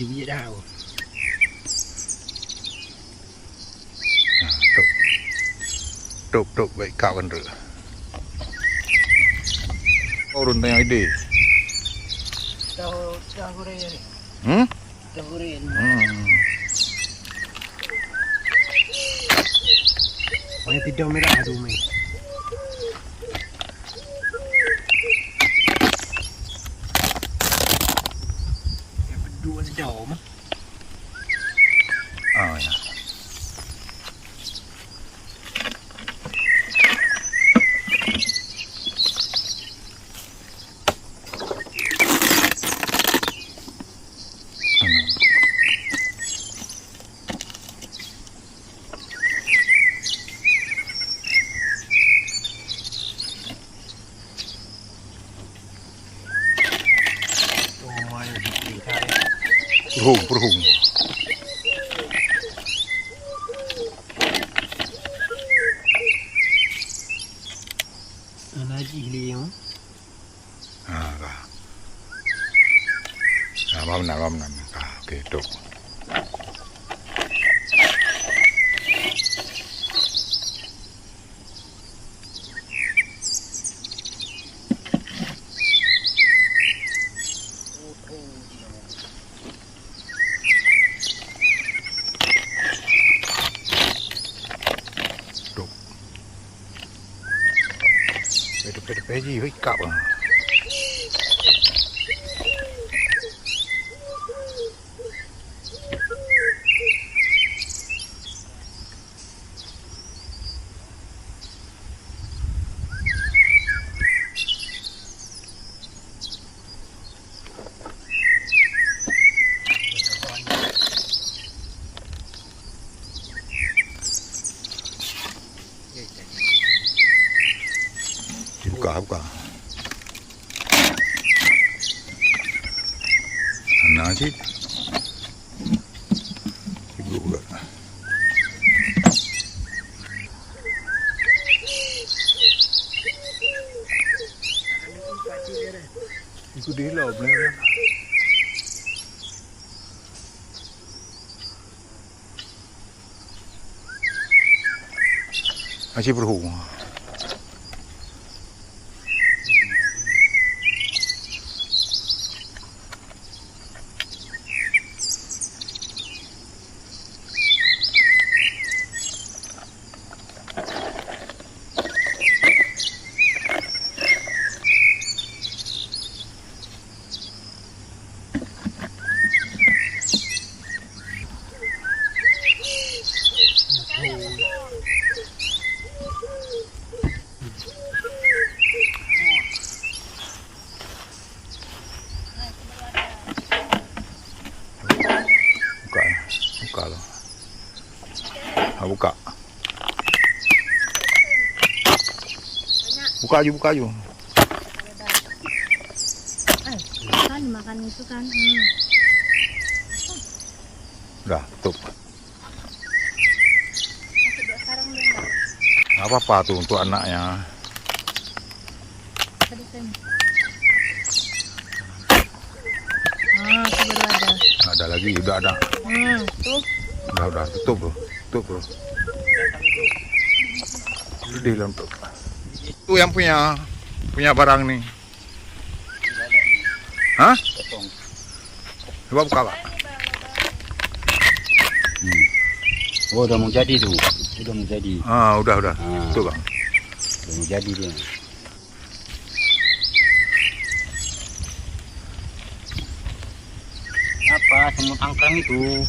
biji dah. Đục vậy cạo gần rửa. Ô đồn tanya ide. Tahu goreng ni. Tahu goreng. Orang tidur merah tu main. Yang berdua sedar mah. Ah ya. Berhung. Haji hiliang. Kah. Mam nam. Okey, dok. Cái gì với cậu à? Buka. Mana sih? Ibu buka. Ikut dia lah benar. Masih berhubung. Buka loh. Buka. Buka aja. Kan makan itu kan. Udah, tutup. Masih Apa-apa tuh untuk anaknya. Itu baru ada. Ada lagi, udah ada. Tuh. Udah, tutup bro. Gede lah untuk. Itu yang punya barang nih. Hah? Coba buka, Pak. Oh, udah mau jadi tuh. Udah mau jadi. Udah. Tuh, Bang. Udah mau jadi dia. Apa semut angkrang itu?